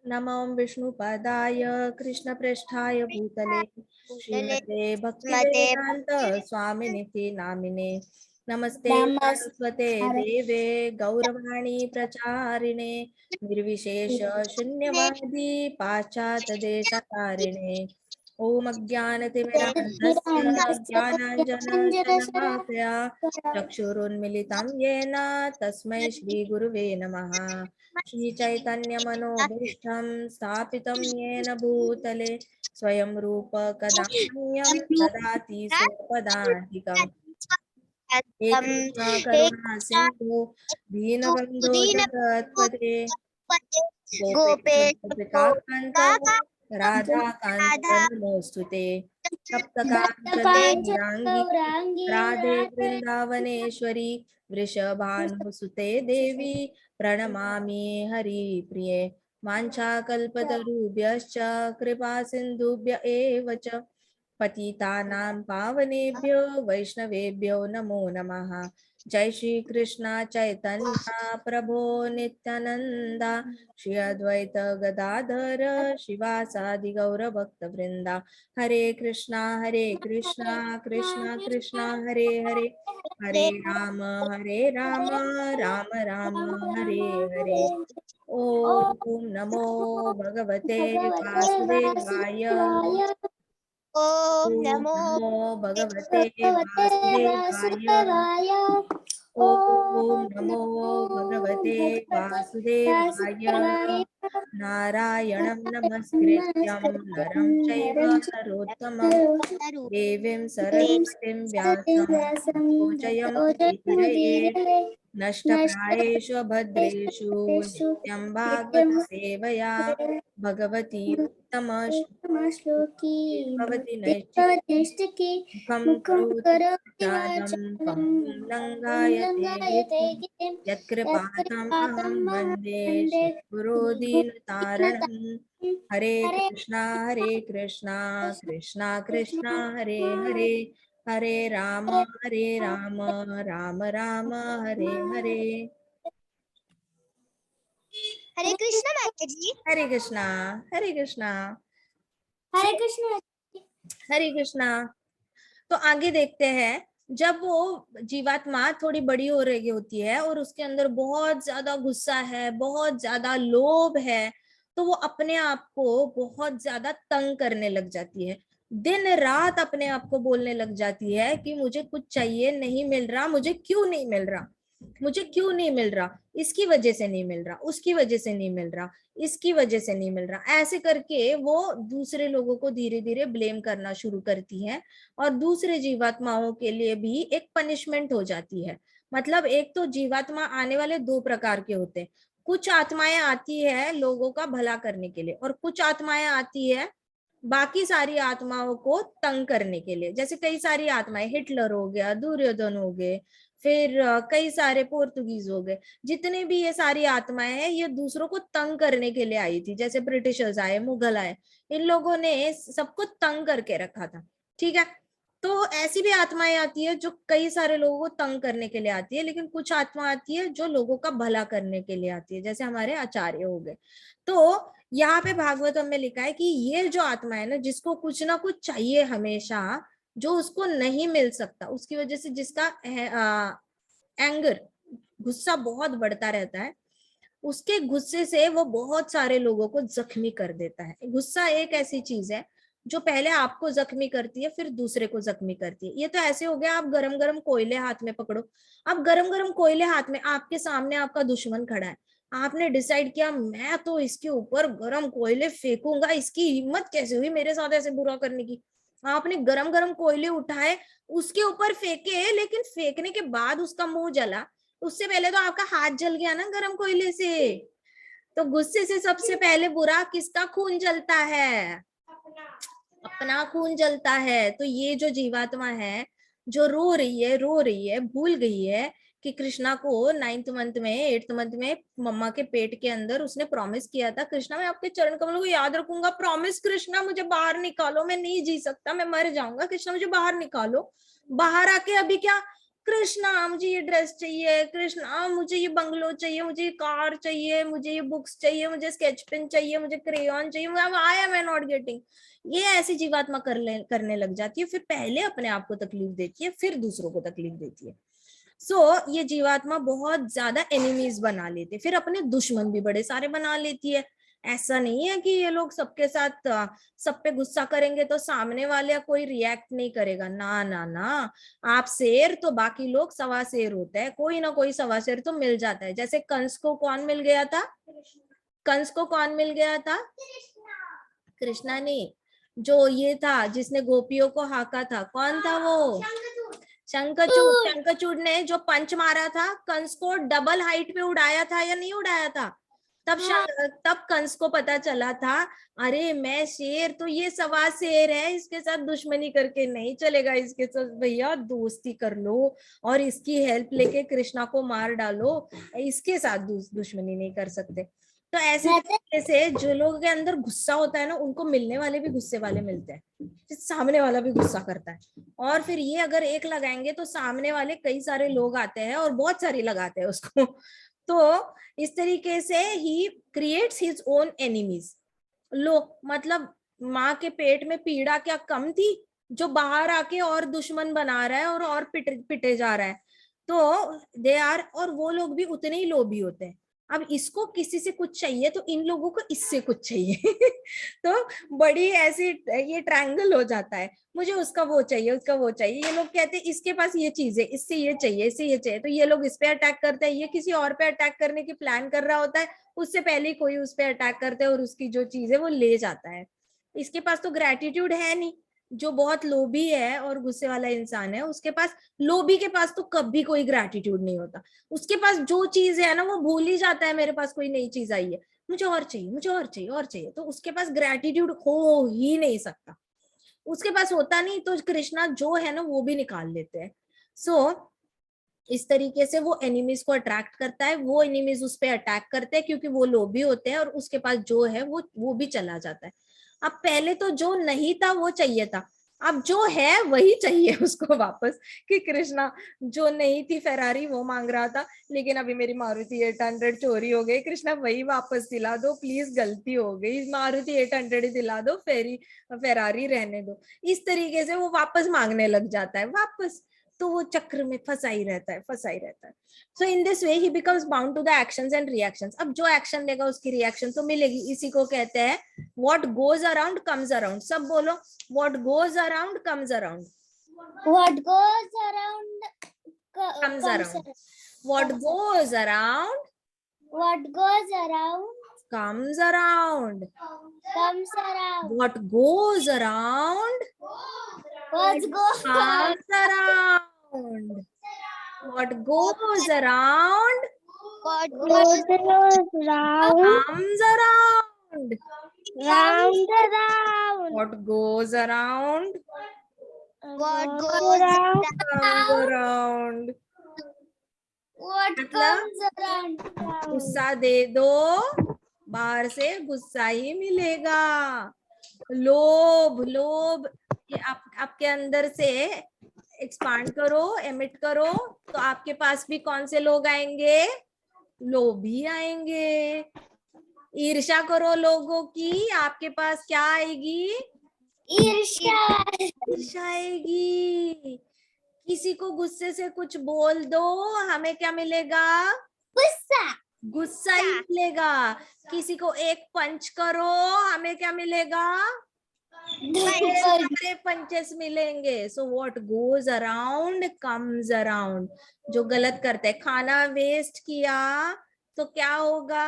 नमो विष्णुपादाय कृष्णप्रेष्ठाय भूतले श्रीमते मते भक्तिवेदांत स्वामिनिति नामिने नमस्ते नमस्ते सारस्वते देवे गौरवाणी प्रचारिणे निर्विशेष शून्यवादी पाश्चात्य देशतारिणे ओम अज्ञानतिमिरान्धस्य ज्ञानाञ्जनशलाकया चक्षुरुन्मिलितं येन तस्मै श्रीगुरुवे नमः। श्रीचैतन्यमनोभीष्टं स्थापितं येन भूतले स्वयं रूप कदा मह्यं ददाति स्वपदान्तिकम्। हे कृष्ण हे करुणा सिन्धु दीनबन्धो जगत्पते गोपेश गोपेश गोपिकान्त राधाकान्त नमोऽस्तुते। सप्तकाञ्चन गौरांगी राधे वृन्दावनेश्वरी वृषभानुसुते देवी प्रणमामि हरिप्रिये। वाञ्छाकल्पतरुभ्यश्च कृपा सिन्धुभ्य एव च पतितानां पावनेभ्यो वैष्णवेभ्यो नमो नमः। जय श्री कृष्ण चैतन्य प्रभो नित्यानंदा श्री अद्वैत गदाधर शिवासादि गौर भक्त वृंदा। हरे कृष्णा कृष्णा कृष्णा हरे हरे हरे राम राम राम हरे हरे। ओम नमो भगवते वासुदेवाय। ओम ओम नमो नमो भगवते वासुदेवाय। ओम नमो भगवते वासुदेवाय। नारायणं नमस्कृत्यं नरं चैव नरोत्तमं देवीं सरस्वतीं व्यासं ततो जयमुदीरयेत्। नष्टप्रायेषु भद्रेषु नित्यं भागवत सेवया भगवती उत्तम श्लोकी भवति नैष्टिकी मुखं मुखं करोति करोति वाचालं वाचालं पङ्गुं लङ्घायते लङ्घयते गिरिं गिरिं यत्कृपातम् अहं यत्कृपातमहं वन्दे वन्दे श्रीगुरो दीनतारणम्। हरे कृष्णा कृष्णा कृष्णा हरे हरे हरे राम राम राम हरे हरे। हरे कृष्ण माता जी। हरे कृष्णा हरे कृष्णा हरे कृष्ण। हरे कृष्णा। तो आगे देखते हैं। जब वो जीवात्मा थोड़ी बड़ी हो रही होती है और उसके अंदर बहुत ज्यादा गुस्सा है, बहुत ज्यादा लोभ है, तो वो अपने आप को बहुत ज्यादा तंग करने लग जाती है। दिन रात अपने आप को बोलने लग जाती है कि मुझे कुछ चाहिए, नहीं मिल रहा, मुझे क्यों नहीं मिल रहा, मुझे क्यों नहीं मिल रहा, इसकी वजह से नहीं मिल रहा, उसकी वजह से नहीं मिल रहा, इसकी वजह से नहीं मिल रहा। ऐसे करके वो दूसरे लोगों को धीरे धीरे ब्लेम करना शुरू करती है और दूसरे जीवात्माओं के लिए भी एक पनिशमेंट हो जाती है। मतलब एक तो जीवात्मा आने वाले दो प्रकार के होते हैं। कुछ आत्माएं आती है लोगों का भला करने के लिए और कुछ आत्माएं आती है बाकी सारी आत्माओं को तंग करने के लिए। जैसे कई सारी आत्माएं, हिटलर हो गया, दुर्योधन हो गए, फिर कई सारे पोर्तुगीज हो गए, जितने भी ये सारी आत्माएं हैं ये दूसरों को तंग करने के लिए आई थी। जैसे ब्रिटिशर्स आए, मुगल आए, इन लोगों ने सबको तंग करके रखा था। ठीक है, तो ऐसी भी आत्माएं आती है जो कई सारे लोगों को तंग करने के लिए आती है, लेकिन कुछ आत्मा आती है जो लोगों का भला करने के लिए आती है, जैसे हमारे आचार्य हो गए। तो यहाँ पे भागवतम में लिखा है कि ये जो आत्मा है ना, जिसको कुछ ना कुछ चाहिए हमेशा, जो उसको नहीं मिल सकता, उसकी वजह से जिसका एंगर, गुस्सा बहुत बढ़ता रहता है, उसके गुस्से से वो बहुत सारे लोगों को जख्मी कर देता है। गुस्सा एक ऐसी चीज है जो पहले आपको जख्मी करती है फिर दूसरे को जख्मी करती है। ये तो ऐसे हो गया, आप गरम गरम कोयले हाथ में पकड़ो, आप गरम गरम कोयले हाथ में, आपके सामने आपका दुश्मन खड़ा है, आपने डिसाइड किया मैं तो इसके ऊपर गरम कोयले फेंकूंगा, इसकी हिम्मत कैसे हुई मेरे साथ ऐसे बुरा करने की। आपने गरम गरम कोयले उठाए, उसके ऊपर फेंके, लेकिन फेंकने के बाद उसका मुंह जला, उससे पहले तो आपका हाथ जल गया ना गरम कोयले से। तो गुस्से से सबसे पहले बुरा किसका खून जलता है? अपना खून जलता है। तो ये जो जीवात्मा है जो रो रही है, भूल गई है कि कृष्णा को 9th मंथ में 8th मंथ में मम्मा के पेट के अंदर उसने प्रॉमिस किया था, कृष्णा मैं आपके चरण कमलों को याद रखूंगा, प्रॉमिस कृष्णा मुझे बाहर निकालो, मैं नहीं जी सकता, मैं मर जाऊंगा, कृष्णा मुझे बाहर निकालो। बाहर आके अभी क्या, कृष्णा मुझे ये ड्रेस चाहिए, कृष्णा मुझे ये बंगलो चाहिए, मुझे ये कार चाहिए, मुझे ये बुक्स चाहिए, मुझे स्केच पेन चाहिए, मुझे क्रेयॉन चाहिए, why am I not getting. ये ऐसी जीवात्मा करने लग जाती है। फिर पहले अपने आप को तकलीफ देती है, फिर दूसरों को तकलीफ देती है। ये जीवात्मा बहुत ज्यादा एनिमीज बना लेती है, फिर अपने दुश्मन भी बड़े सारे बना लेती है। ऐसा नहीं है कि ये लोग सबके साथ सब पे गुस्सा करेंगे तो सामने वाले कोई रिएक्ट नहीं करेगा, ना ना ना। आप शेर तो बाकी लोग सवा शेर होते हैं, कोई ना कोई सवा शेर तो मिल जाता है। जैसे कंस को कौन मिल गया था? कंस को कौन मिल गया था? कृष्णा नहीं, जो ये था जिसने गोपियों को हाका था, कौन था वो? शंखचूड। शंखचूड ने जो पंच मारा था, कंस को डबल हाइट पे उड़ाया था या नहीं उड़ाया था? तब कंस को पता चला था, अरे मैं शेर तो ये सवा शेर है, इसके साथ दुश्मनी करके नहीं चलेगा, इसके साथ भैया दोस्ती कर लो और इसकी हेल्प लेके कृष्णा को मार डालो, इसके साथ दुश्मनी नहीं कर सकते। तो ऐसे तरीके से जो लोगों के अंदर गुस्सा होता है ना, उनको मिलने वाले भी गुस्से वाले मिलते हैं, सामने वाला भी गुस्सा करता है। और फिर ये अगर एक लगाएंगे तो सामने वाले कई सारे लोग आते हैं और बहुत सारी लगाते हैं उसको। तो इस तरीके से he creates his own enemies. लो मतलब माँ के पेट में पीड़ा क्या कम थी, जो बाहर आके और दुश्मन बना रहा है और पिटे जा रहा है। तो दे आर, और वो लोग भी उतने ही लोभी होते हैं। अब इसको किसी से कुछ चाहिए तो इन लोगों को इससे कुछ चाहिए। तो बड़ी ऐसी ये ट्रायंगल हो जाता है, मुझे उसका वो चाहिए, उसका वो चाहिए। ये लोग कहते हैं इसके पास ये चीज है, इससे ये चाहिए, इससे ये चाहिए, तो ये लोग इस पे अटैक करते हैं, ये किसी और पे अटैक करने की प्लान कर रहा होता है, उससे पहले कोई उस पे अटैक करता है और उसकी जो चीज है वो ले जाता है। इसके पास तो ग्रेटिट्यूड है नहीं। जो बहुत लोभी है और गुस्से वाला इंसान है, उसके पास, लोभी के पास तो कभी कोई ग्रेटिट्यूड नहीं होता। उसके पास जो चीज है ना, वो भूल ही जाता है, मेरे पास कोई नई चीज आई है, मुझे और चाहिए, मुझे और चाहिए, और चाहिए। तो उसके पास ग्रेटिट्यूड हो ही नहीं सकता, उसके पास होता नहीं। तो कृष्णा जो है ना वो भी निकाल लेते हैं। इस तरीके से वो एनिमीज को अट्रैक्ट करता है, वो एनिमीज उस पर अटैक करते हैं क्योंकि वो लोभी होते हैं, और उसके पास जो है वो भी चला जाता है। अब पहले तो जो नहीं था वो चाहिए था, अब जो है वही चाहिए उसको वापस। कि कृष्णा, जो नहीं थी फेरारी वो मांग रहा था, लेकिन अभी मेरी मारुति 800 चोरी हो गई, कृष्णा वही वापस दिला दो प्लीज, गलती हो गई, मारुति 800 ही दिला दो, फेरारी रहने दो। इस तरीके से वो वापस मांगने लग जाता है वापस। तो वो चक्र में फंसा ही रहता है, फंसा ही रहता है। So in this way he becomes bound to the actions and reactions. अब जो एक्शन लेगा उसकी रिएक्शन तो मिलेगी, इसी को कहते हैं what goes around comes around. सब बोलो, what goes around comes around. What goes around comes around. What goes around What goes around comes around. comes around. What goes around What goes comes around. What goes around What goes round, comes around. round, around. What goes around What goes around, comes around. what comes around. गुस्सा दे दो, बाहर से गुस्सा ही मिलेगा। लोभ, लोभ ये आपके अंदर से एक्सपांड करो, एमिट करो, तो आपके पास भी कौन से लोग आएंगे? लोभी आएंगे। ईर्ष्या करो लोगों की, आपके पास क्या आएगी? ईर्ष्या, ईर्ष्या आएगी। किसी को गुस्से से कुछ बोल दो, हमें क्या मिलेगा? गुस्सा, गुस्सा ही मिलेगा। किसी को एक पंच करो, हमें क्या मिलेगा? सारे पंचेस मिलेंगे। So what goes around comes around. जो गलत करते हैं, खाना वेस्ट किया तो क्या होगा?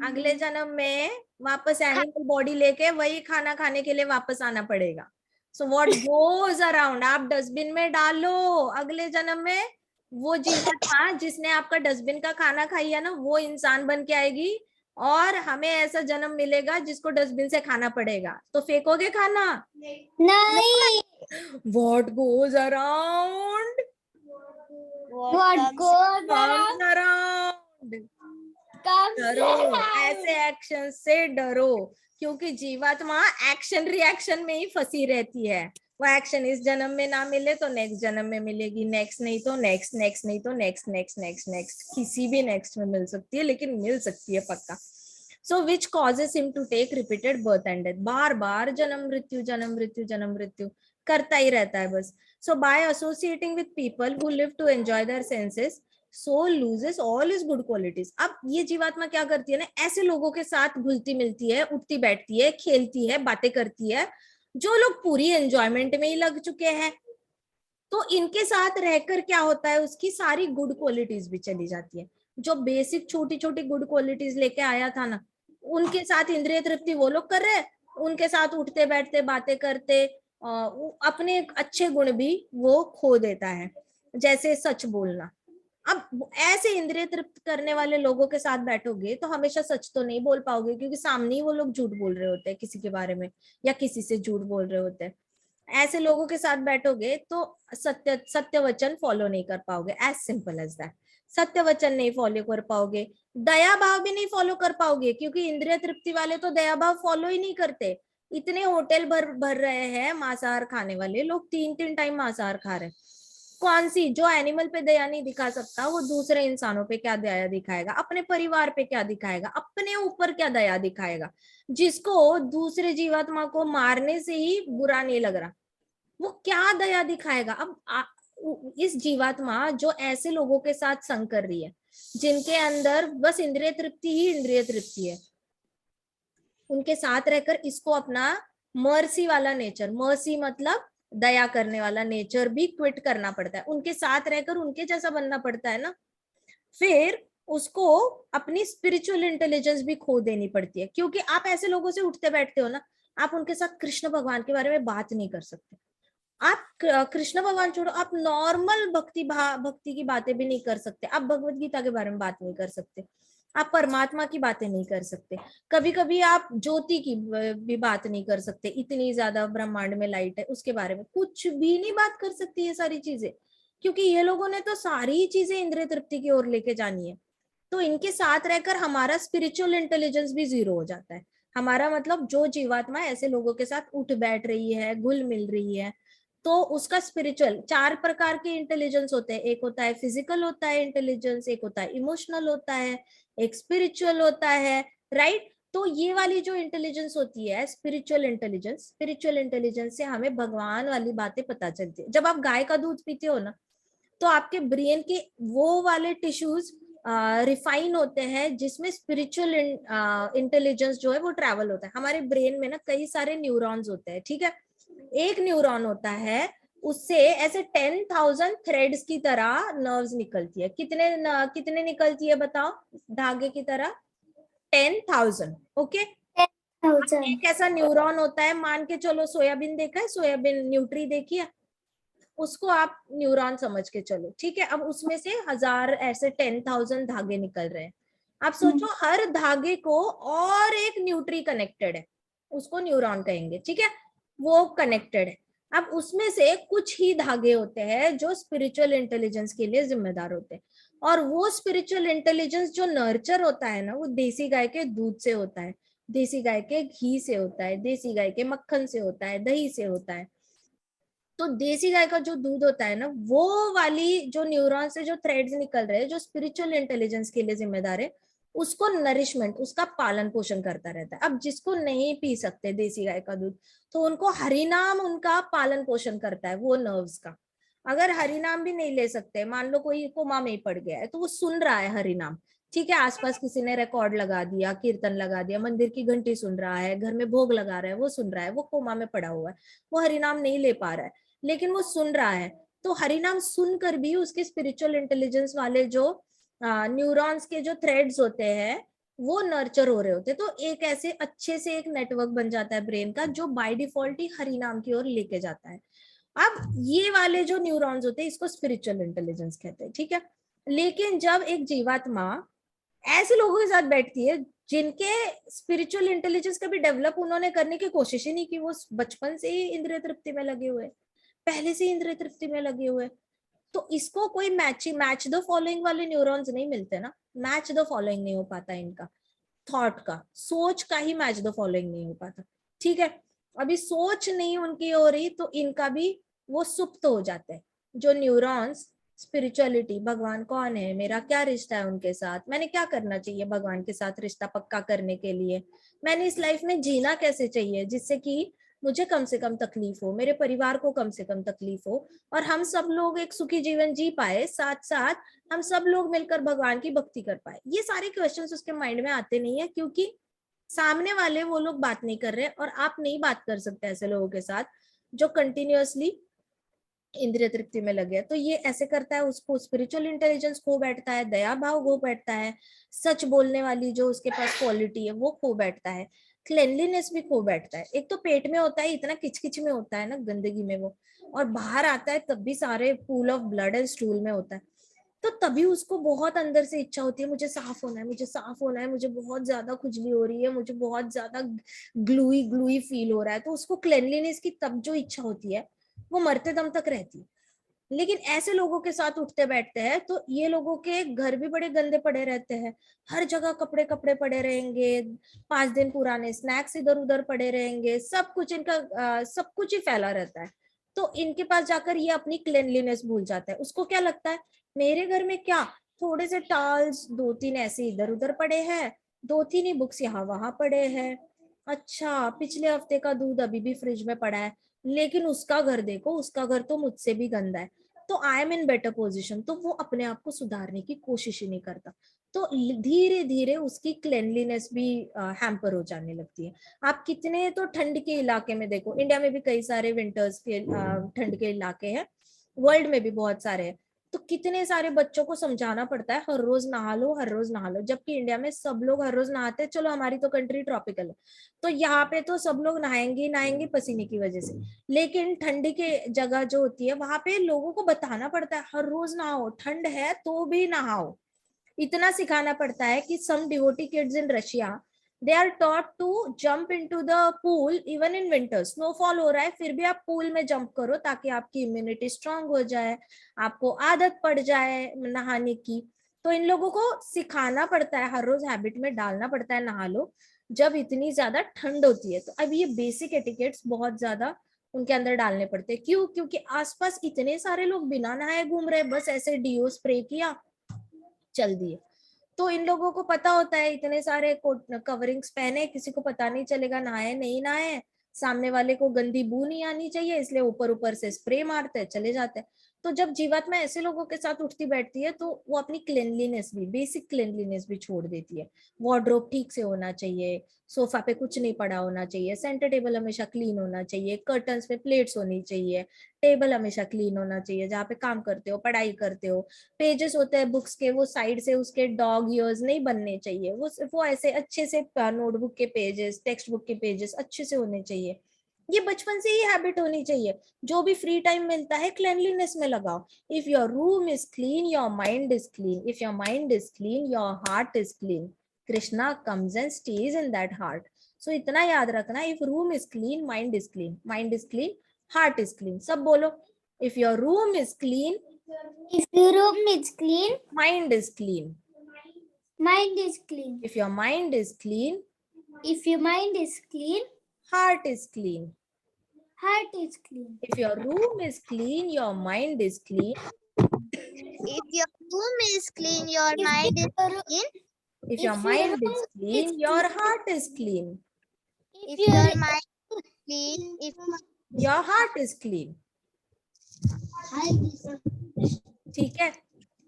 अगले जन्म में वापस एनिमल बॉडी लेके वही खाना खाने के लिए वापस आना पड़ेगा। सो व्हाट गोज अराउंड, आप डस्टबिन में डालो, अगले जन्म में वो जीवात्मा जिसने आपका डस्टबिन का खाना खाई है ना, वो इंसान बन के आएगी और हमें ऐसा जन्म मिलेगा जिसको डस्टबिन से खाना पड़ेगा। तो फेंकोगे खाना? नहीं। What goes around What goes comes around around. comes डरो, around. ऐसे एक्शन से डरो, क्योंकि जीवात्मा एक्शन रिएक्शन में ही फंसी रहती है। वो एक्शन इस जन्म में ना मिले तो नेक्स्ट जन्म में मिलेगी, नेक्स्ट नहीं तो नेक्स्ट, नेक्स्ट नहीं तो नेक्स्ट, नेक्स्ट नेक्स्ट नेक्स्ट, किसी भी नेक्स्ट में मिल सकती है, लेकिन मिल सकती है पक्का। So which causes him to take repeated birth and death, बार बार जन्म मृत्यु जन्म मृत्यु जन्म मृत्यु करता ही रहता है बस। So by associating with people who live to enjoy their senses, soul loses all his good qualities. अब ये जीवात्मा क्या करती है ना, ऐसे लोगों के साथ घुलती मिलती है, उठती बैठती है, खेलती है, बातें करती है, जो लोग पूरी एंजॉयमेंट में ही लग चुके हैं। तो इनके साथ रहकर क्या होता है, उसकी सारी गुड क्वालिटीज भी चली जाती है। जो बेसिक छोटी छोटी गुड क्वालिटीज लेके आया था ना, उनके साथ इंद्रिय तृप्ति वो लोग कर रहे हैं, उनके साथ उठते बैठते बातें करते अपने अच्छे गुण भी वो खो देता है, जैसे सच बोलना। अब ऐसे इंद्रिय तृप्त करने वाले लोगों के साथ बैठोगे तो हमेशा सच तो नहीं बोल पाओगे, क्योंकि सामने ही वो लोग झूठ बोल रहे होते हैं किसी के बारे में, या किसी से झूठ बोल रहे होते हैं। ऐसे लोगों के साथ बैठोगे तो सत्य वचन फॉलो नहीं कर पाओगे, एज सिंपल एज दैट। सत्य वचन नहीं फॉलो कर पाओगे, दया भाव भी नहीं फॉलो कर पाओगे, क्योंकि इंद्रिय तृप्ति वाले तो दया भाव फॉलो ही नहीं करते। इतने होटल भर भर रहे हैं मांसाहार खाने वाले लोग, 3-3 टाइम मांसाहार खा रहे हैं। कौन सी, जो एनिमल पे दया नहीं दिखा सकता वो दूसरे इंसानों पे क्या दया दिखाएगा, अपने परिवार पे क्या दिखाएगा, अपने ऊपर क्या दया दिखाएगा। जिसको दूसरे जीवात्मा को मारने से ही बुरा नहीं लग रहा, वो क्या दया दिखाएगा। अब इस जीवात्मा जो ऐसे लोगों के साथ संग कर रही है, जिनके अंदर बस इंद्रिय तृप्ति ही इंद्रिय तृप्ति है, उनके साथ रहकर इसको अपना मर्सी वाला नेचर, मर्सी मतलब दया करने वाला नेचर भी क्विट करना पड़ता है। उनके साथ रहकर उनके जैसा बनना पड़ता है ना। फिर उसको अपनी स्पिरिचुअल इंटेलिजेंस भी खो देनी पड़ती है, क्योंकि आप ऐसे लोगों से उठते बैठते हो ना, आप उनके साथ कृष्ण भगवान के बारे में बात नहीं कर सकते। आप कृष्ण भगवान छोड़ो, आप नॉर्मल भक्ति की बातें भी नहीं कर सकते, आप भगवत गीता के बारे में बात नहीं कर सकते, आप परमात्मा की बातें नहीं कर सकते, कभी कभी आप ज्योति की भी बात नहीं कर सकते, इतनी ज्यादा ब्रह्मांड में लाइट है उसके बारे में कुछ भी नहीं बात कर सकती ये सारी चीजें, क्योंकि ये लोगों ने तो सारी चीजें इंद्रिय तृप्ति की ओर लेके जानी है। तो इनके साथ रहकर हमारा स्पिरिचुअल इंटेलिजेंस भी जीरो हो जाता है। हमारा मतलब जो जीवात्मा ऐसे लोगों के साथ उठ बैठ रही है, घुल मिल रही है, तो उसका स्पिरिचुअल, 4 प्रकार के इंटेलिजेंस होते हैं। एक होता है फिजिकल होता है इंटेलिजेंस, एक होता है इमोशनल होता है, एक स्पिरिचुअल होता है, राइट। तो ये वाली जो इंटेलिजेंस होती है स्पिरिचुअल इंटेलिजेंस, स्पिरिचुअल इंटेलिजेंस से हमें भगवान वाली बातें पता चलती है। जब आप गाय का दूध पीते हो ना, तो आपके ब्रेन के वो वाले टिश्यूज रिफाइन होते हैं जिसमें स्पिरिचुअल इंटेलिजेंस जो है वो ट्रैवल होता है। हमारे ब्रेन में ना कई सारे न्यूरॉन्स होते हैं, ठीक है। एक न्यूरॉन होता है, उससे ऐसे 10,000 थ्रेड्स की तरह नर्व्स निकलती है। कितने निकलती है बताओ, धागे की तरह 10,000। ओके, एक ऐसा न्यूरॉन होता है, मान के चलो सोयाबीन देखा है, सोयाबीन न्यूट्री देखी है, उसको आप न्यूरॉन समझ के चलो, ठीक है। अब उसमें से 1000 ऐसे 10,000 धागे निकल रहे हैं। आप सोचो हर धागे को और एक न्यूट्री कनेक्टेड है, उसको न्यूरॉन कहेंगे, ठीक है, वो कनेक्टेड है। अब उसमें से कुछ ही धागे होते हैं जो स्पिरिचुअल इंटेलिजेंस के लिए जिम्मेदार होते हैं, और वो स्पिरिचुअल इंटेलिजेंस जो नर्चर होता है ना, वो देसी गाय के दूध से होता है, देसी गाय के घी से होता है, देसी गाय के मक्खन से होता है, दही से होता है। तो देसी गाय का जो दूध होता है ना, वो वाली जो न्यूरॉन से जो थ्रेड्स निकल रहे हैं, जो स्पिरिचुअल इंटेलिजेंस के लिए जिम्मेदार है, उसको नरिशमेंट, उसका पालन पोषण करता रहता है। अब जिसको नहीं पी सकते देसी गाय का दूध, तो उनको हरिनाम उनका पालन पोषण करता है, वो नर्व्स का। अगर हरिनाम भी नहीं ले सकते, मान लो कोई कोमा में ही पड़ गया है, तो वो सुन रहा है हरिनाम, ठीक है, आसपास किसी ने रिकॉर्ड लगा दिया, कीर्तन लगा दिया, मंदिर की घंटी सुन रहा है, घर में भोग लगा रहा है, वो सुन रहा है, वो कोमा में पड़ा हुआ है, वो हरिनाम नहीं ले पा रहा है, लेकिन वो सुन रहा है। तो हरिनाम सुनकर भी उसके स्पिरिचुअल इंटेलिजेंस वाले जो न्यूरॉन्स के जो थ्रेड्स होते हैं वो नर्चर हो रहे होते हैं। तो एक ऐसे अच्छे से एक नेटवर्क बन जाता है ब्रेन का, जो बाय डिफॉल्ट ही हरिनाम की ओर लेके जाता है। अब ये वाले जो न्यूरॉन्स होते हैं इसको स्पिरिचुअल इंटेलिजेंस कहते हैं, ठीक है। लेकिन जब एक जीवात्मा ऐसे लोगों के साथ बैठती है जिनके स्पिरिचुअल इंटेलिजेंस कभी डेवलप उन्होंने करने की कोशिश ही नहीं की, वो बचपन से ही इंद्रिय तृप्ति में लगे हुए, पहले से इंद्रिय तृप्ति में लगे हुए, तो इसको कोई मैच द फॉलोइंग वाले न्यूरॉन्स नहीं मिलते ना, मैच द फॉलोइंग नहीं हो पाता इनका, थॉट का, सोच का ही मैच द फॉलोइंग नहीं हो पाता, ठीक है। अभी सोच नहीं उनकी हो रही, तो इनका भी वो सुप्त हो जाता है। जो न्यूरॉन्स, स्पिरिचुअलिटी, भगवान कौन है, मेरा क्या रिश्ता है उनके साथ, मैंने क्या करना चाहिए भगवान के साथ रिश्ता पक्का करने के लिए, मैंने इस लाइफ में जीना कैसे चाहिए जिससे कि मुझे कम से कम तकलीफ हो, मेरे परिवार को कम से कम तकलीफ हो, और हम सब लोग एक सुखी जीवन जी पाए, साथ साथ हम सब लोग मिलकर भगवान की भक्ति कर पाए। ये सारे क्वेश्चंस उसके माइंड में आते नहीं है, क्योंकि सामने वाले वो लोग बात नहीं कर रहे, और आप नहीं बात कर सकते ऐसे लोगों के साथ जो कंटिन्यूअसली इंद्रिय तृप्ति में लगे। तो ये ऐसे करता है, उसको स्पिरिचुअल इंटेलिजेंस खो बैठता है, दया भाव खो बैठता है, सच बोलने वाली जो उसके पास क्वालिटी है वो खो बैठता है, क्लेनलीनेस भी खो बैठता है। एक तो पेट में होता है, इतना किचकिच में होता है ना, गंदगी में वो, और बाहर आता है तब भी सारे pool of blood and stool में होता है। तो तभी उसको बहुत अंदर से इच्छा होती है, मुझे साफ होना है, मुझे साफ होना है, मुझे बहुत ज्यादा खुजली हो रही है, मुझे बहुत ज्यादा ग्लूई ग्लूई फील हो रहा है। तो उसको क्लेनलीनेस की तब जो इच्छा होती है वो मरते दम तक रहती है। लेकिन ऐसे लोगों के साथ उठते बैठते हैं तो ये लोगों के घर भी बड़े गंदे पड़े रहते हैं, हर जगह कपड़े कपड़े पड़े रहेंगे, 5 दिन पुराने स्नैक्स इधर उधर पड़े रहेंगे, सब कुछ इनका सब कुछ ही फैला रहता है। तो इनके पास जाकर ये अपनी क्लेनलीनेस भूल जाता है। उसको क्या लगता है, मेरे घर में क्या, थोड़े से टॉवल्स 2-3 ऐसे इधर उधर पड़े हैं, 2-3 ही बुक्स यहाँ वहां पड़े हैं, अच्छा पिछले हफ्ते का दूध अभी भी फ्रिज में पड़ा है, लेकिन उसका घर देखो, उसका घर तो मुझसे भी गंदा है, तो I am in better position. तो वो अपने आप को सुधारने की कोशिश ही नहीं करता। तो धीरे धीरे उसकी क्लेनलीनेस भी हैम्पर हो जाने लगती है। आप कितने तो ठंड के इलाके में देखो, इंडिया में भी कई सारे विंटर्स के ठंड के इलाके हैं, वर्ल्ड में भी बहुत सारे हैं, तो कितने सारे बच्चों को समझाना पड़ता है हर रोज नहा लो, हर रोज नहा लो, जबकि इंडिया में सब लोग हर रोज नहाते हैं। चलो हमारी तो कंट्री ट्रॉपिकल है, तो यहाँ पे तो सब लोग नहाएंगे नहाएंगे पसीने की वजह से, लेकिन ठंडी के जगह जो होती है वहां पे लोगों को बताना पड़ता है हर रोज नहाओ, ठंड है तो भी नहाओ। इतना सिखाना पड़ता है कि some devotee kids in Russia, they are taught to jump into the pool even in winter, snowfall हो रहा है फिर भी आप पूल में जंप करो ताकि आपकी इम्यूनिटी स्ट्रांग हो जाए, आपको आदत पड़ जाए नहाने की। तो इन लोगों को सिखाना पड़ता है, हर रोज हैबिट में डालना पड़ता है नहा लो जब इतनी ज्यादा ठंड होती है। तो अब ये बेसिक एटिकेट्स बहुत ज्यादा उनके अंदर डालने पड़ते हैं। क्यों? क्योंकि आसपास इतने सारे लोग बिना नहाए घूम रहे, बस ऐसे डीओ स्प्रे किया चल दिए। तो इन लोगों को पता होता है, इतने सारे कवरिंग्स पहने, किसी को पता नहीं चलेगा नहाए नहीं नहाए, सामने वाले को गंदी बू नहीं आनी चाहिए, इसलिए ऊपर ऊपर से स्प्रे मारते हैं चले जाते हैं। तो जब जीवात्मा ऐसे लोगों के साथ उठती बैठती है तो वो अपनी क्लेनलीनेस भी, बेसिक क्लेनलीनेस भी छोड़ देती है। वार्डरोब ठीक से होना चाहिए, सोफा पे कुछ नहीं पड़ा होना चाहिए, सेंटर टेबल हमेशा क्लीन होना चाहिए, कर्टन्स पे प्लेट्स होनी चाहिए, टेबल हमेशा क्लीन होना चाहिए, जहाँ पे काम करते हो पढ़ाई करते हो, पेजेस होते हैं बुक्स के वो साइड से उसके डॉग ईयर्स नहीं बनने चाहिए, वो ऐसे अच्छे से नोटबुक के पेजेस, टेक्स्ट बुक के पेजेस अच्छे से होने चाहिए। ये बचपन से ही हैबिट होनी चाहिए। जो भी फ्री टाइम मिलता है क्लेanलीनेस में लगाओ। If your room is clean your mind is clean, if your mind is clean your heart is clean, Krishna comes and stays in that heart. So इतना याद रखना, if room is clean mind is clean, mind is clean heart is clean. सब बोलो, if your room is clean, If your room is clean, mind is clean. mind is clean. If your mind is clean, If your mind is clean, heart is clean. heart is clean. If your room is clean, your mind is clean. If your room is clean, your mind is clean. If your mind is clean, your heart is clean. If your mind is clean, if Your heart is clean. ठीक है।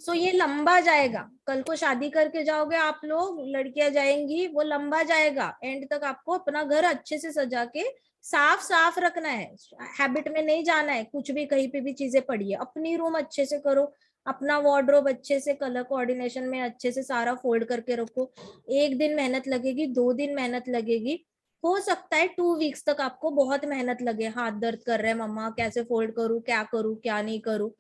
सो ये लंबा जाएगा, कल को शादी करके जाओगे आप लोग, लड़कियां जाएंगी, वो लंबा जाएगा, एंड तक आपको अपना घर अच्छे से सजा के साफ साफ रखना है। हैबिट में नहीं जाना है, कुछ भी कहीं पे भी चीजें पड़ी है, अपनी रूम अच्छे से करो, अपना वार्डरोब अच्छे से कलर कोऑर्डिनेशन में अच्छे से सारा फोल्ड करके रखो। 1 दिन मेहनत लगेगी, 2 दिन मेहनत लगेगी, हो सकता है 2 वीक्स तक आपको बहुत मेहनत लगे, हाथ दर्द कर रहे हैं मम्मा, कैसे फोल्ड करूँ, क्या नहीं करूँ,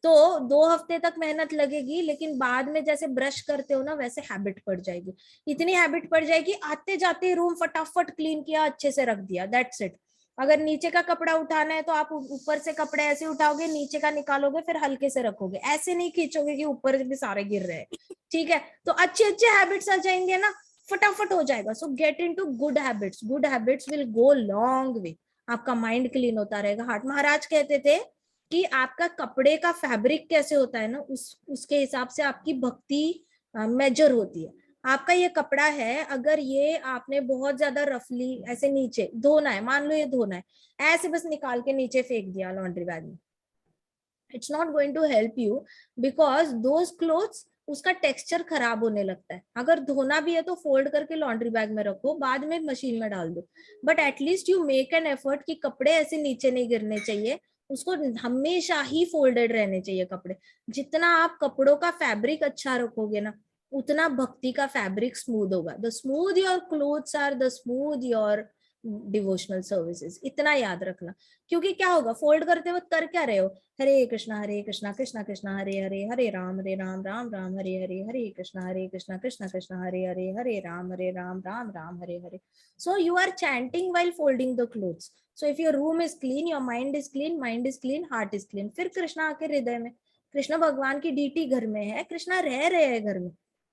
तो 2 हफ्ते तक मेहनत लगेगी, लेकिन बाद में जैसे ब्रश करते हो ना वैसे हैबिट पड़ जाएगी। इतनी हैबिट पड़ जाएगी, आते जाते रूम फटाफट क्लीन किया, अच्छे से रख दिया, दैट्स इट। अगर नीचे का कपड़ा उठाना है तो आप ऊपर से कपड़े ऐसे उठाओगे, नीचे का निकालोगे, फिर हल्के से रखोगे, ऐसे नहीं खींचोगे कि ऊपर भी सारे गिर रहे हैं। ठीक है, तो अच्छे अच्छे हैबिट्स आ जाएंगे ना, फटाफट हो जाएगा। सो get into good habits, good habits will go long way. आपका माइंड क्लीन होता रहेगा। हार्ट महाराज कहते थे कि आपका कपड़े का फैब्रिक कैसे होता है ना, उसके हिसाब से आपकी भक्ति मेजर होती है। आपका ये कपड़ा है, अगर ये आपने बहुत ज्यादा रफली ऐसे नीचे धोना है, मान लो ये धोना है, ऐसे बस निकाल के नीचे फेंक दिया लॉन्ड्री बैग में, it's not going to help you, because those clothes उसका टेक्सचर खराब होने लगता है। अगर धोना भी है तो फोल्ड करके लॉन्ड्री बैग में रखो, बाद में मशीन में डाल दो, but at least you make an effort कि कपड़े ऐसे नीचे नहीं गिरने चाहिए, उसको हमेशा ही फोल्डेड रहने चाहिए कपड़े। जितना आप कपड़ों का फैब्रिक अच्छा रखोगे ना, उतना भक्ति का फैब्रिक स्मूथ होगा। The smooth your clothes are the smooth your devotional services, इतना याद रखना। क्योंकि क्या होगा, फोल्ड करते वक्त कर क्या रहे हो, हरे कृष्णा कृष्णा कृष्णा हरे हरे, हरे राम राम राम हरे हरे, हरे कृष्णा कृष्णा कृष्णा हरे हरे, हरे Ram Ram Ram Hare Hare. So you are chanting while folding the clothes. So if your room is clean, your mind is clean, heart is clean. फिर कृष्णा आके हृदय में, कृष्ण भगवान की डीटी घर में है, कृष्णा रह रहे हैं घर में।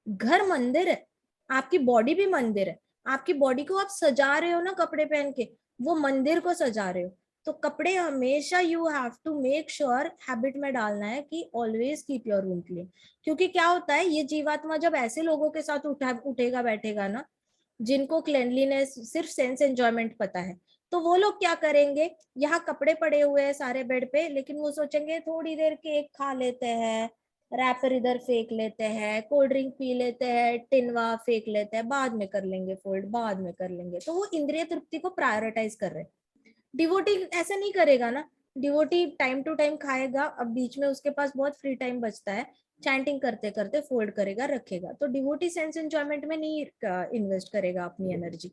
घर मंदिर है, आपकी बॉडी भी मंदिर है। आपकी बॉडी को आप सजा रहे हो ना कपड़े पहन के, वो मंदिर को सजा रहे हो। तो कपड़े हमेशा you have to make sure habit में डालना है कि always keep your room clean. क्योंकि क्या होता है, ये जीवात्मा जब ऐसे लोगों के साथ उठेगा बैठेगा ना, जिनको क्लेनलीनेस सिर्फ सेंस एंजॉयमेंट पता है, तो वो लोग क्या करेंगे, यहाँ कपड़े पड़े हुए हैं सारे बेड पे, लेकिन वो सोचेंगे थोड़ी देर केक खा लेते हैं, रैपर इधर फेंक लेते हैं, कोल्ड ड्रिंक पी लेते हैं, टिनवा फेंक लेते हैं, बाद में कर लेंगे फोल्ड, बाद में कर लेंगे। तो वो इंद्रिय तृप्ति को प्रायोरिटाइज कर रहे हैं। डिवोटी ऐसा नहीं करेगा ना, डिवोटी टाइम टू टाइम खाएगा, अब बीच में उसके पास बहुत फ्री टाइम बचता है, चैंटिंग करते करते फोल्ड करेगा रखेगा। तो डिवोटी सेंस एंजॉयमेंट में नहीं इन्वेस्ट करेगा अपनी एनर्जी।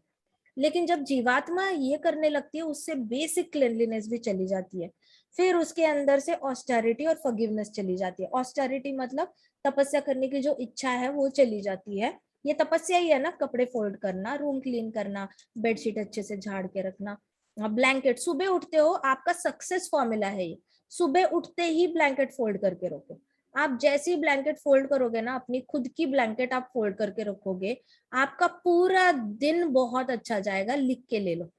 लेकिन जब जीवात्मा ये करने लगती है, उससे बेसिक क्लीनलीनेस भी चली जाती है। फिर उसके अंदर से ऑस्टेरिटी और फॉरगिवनेस चली जाती है। ऑस्टेरिटी मतलब तपस्या करने की जो इच्छा है वो चली जाती है। ये तपस्या ही है ना, कपड़े फोल्ड करना, रूम क्लीन करना, बेडशीट अच्छे से झाड़ के रखना, ब्लैंकेट सुबह उठते हो, आपका सक्सेस फॉर्मूला है ये, सुबह उठते ही ब्लैंकेट फोल्ड करके रखो। आप जैसे ही ब्लैंकेट फोल्ड करोगे ना, अपनी खुद की ब्लैंकेट आप फोल्ड करके रखोगे, आपका पूरा दिन बहुत अच्छा जाएगा। लिख के ले लो,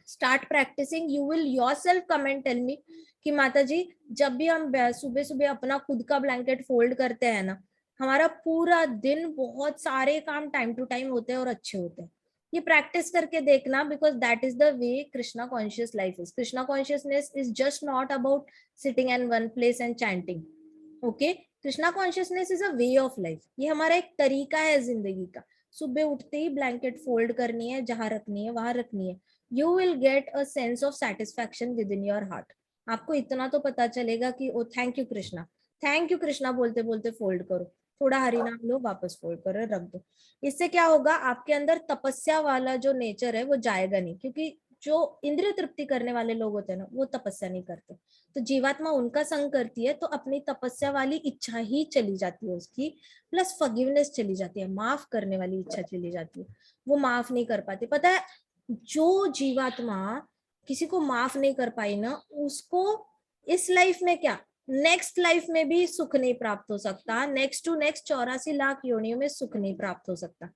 start practicing, you will yourself come and tell me कि माता जी जब भी हम सुबह सुबह अपना खुद का ब्लैंकेट फोल्ड करते हैं ना, हमारा पूरा दिन बहुत सारे काम टाइम टू टाइम होते हैं और अच्छे होते हैं। ये प्रैक्टिस करके देखना, because that is the way Krishna conscious life is. Krishna consciousness is just not about sitting in one place and chanting, okay. Krishna consciousness is a way of life, ये हमारा एक तरीका है जिंदगी का। सुबह उठते ही ब्लैंकेट फोल्ड करनी है, जहां रखनी है वहां रखनी है। You will get a sense of satisfaction with in your heart. आपको इतना तो पता चलेगा कि ओ थैंक यू कृष्णा बोलते बोलते फोल्ड करो, थोड़ा हरि नाम लो, वापस फोल्ड करो, रख दो। इससे क्या होगा, आपके अंदर तपस्या वाला जो नेचर है वो जाएगा नहीं। क्योंकि जो इंद्रिय तृप्ति करने वाले लोग होते हैं ना, वो तपस्या नहीं करते। तो जीवात्मा उनका संग करती है, तो अपनी तपस्या वाली इच्छा ही चली जाती है उसकी, प्लस फॉरगिवनेस चली जाती है, माफ करने वाली इच्छा चली जाती है। वो माफ नहीं कर पाती। पता है, जो जीवात्मा किसी को माफ नहीं कर पाई ना, उसको इस लाइफ में क्या, नेक्स्ट लाइफ में भी सुख नहीं प्राप्त हो सकता, नेक्स्ट टू नेक्स्ट 84 लाख योनियों में सुख नहीं प्राप्त हो सकता।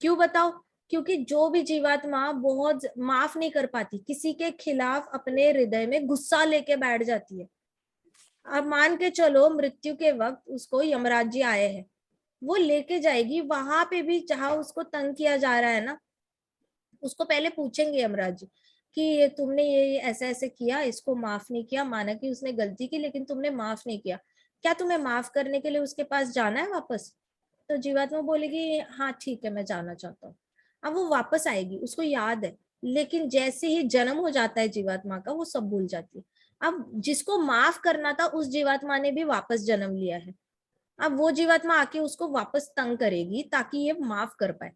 क्यों बताओ? क्योंकि जो भी जीवात्मा बहुत माफ नहीं कर पाती, किसी के खिलाफ अपने हृदय में गुस्सा लेके बैठ जाती है, अब मान के चलो मृत्यु के वक्त उसको यमराज जी आए हैं, वो लेके जाएगी वहां पे भी जहां उसको तंग किया जा रहा है ना, उसको पहले पूछेंगे यमराज जी कि ये तुमने ये ऐसे ऐसे किया, इसको माफ नहीं किया, माना कि उसने गलती की लेकिन तुमने माफ नहीं किया, क्या तुम्हें माफ करने के लिए उसके पास जाना है वापस? तो जीवात्मा बोलेगी हाँ ठीक है, मैं जाना चाहता हूँ। अब वो वापस आएगी, उसको याद है, लेकिन जैसे ही जन्म हो जाता है जीवात्मा का, वो सब भूल जाती है। अब जिसको माफ करना था उस जीवात्मा ने भी वापस जन्म लिया है, अब वो जीवात्मा आके उसको वापस तंग करेगी ताकि ये माफ कर पाए।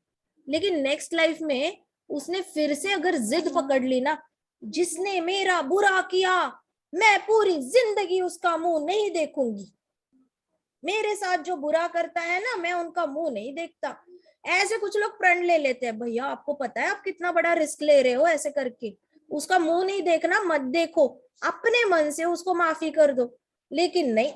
लेकिन नेक्स्ट लाइफ में उसने फिर से अगर जिद पकड़ ली ना, जिसने मेरा बुरा किया मैं पूरी जिंदगी उसका मुंह नहीं देखूंगी, मेरे साथ जो बुरा करता है ना मैं उनका मुंह नहीं देखता, ऐसे कुछ लोग प्रण ले लेते हैं। भैया आपको पता है आप कितना बड़ा रिस्क ले रहे हो ऐसे करके, उसका मुंह नहीं देखना, मत देखो, अपने मन से उसको माफी कर दो। लेकिन नहीं,